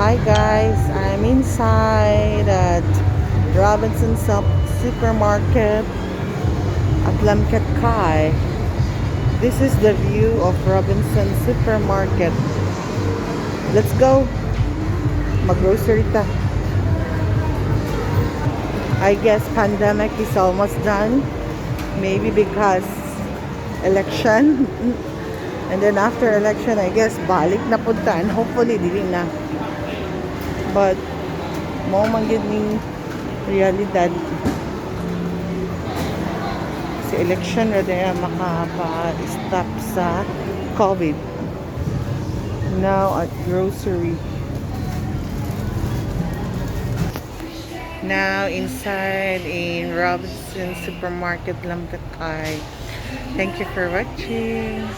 Hi guys, I'm inside at Robinson's Supermarket at lkks. This is the view of Robinson Supermarket. Let's go. Mag-grocery ta. I guess pandemic is almost done. Maybe because election. And then after election, I guess balik na punta and hopefully dili na. But mo man gid ning realidad si election ra daya makapa-stop sa COVID. Now at grocery. Now inside in Robinson Supermarket lkks. Thank you for watching.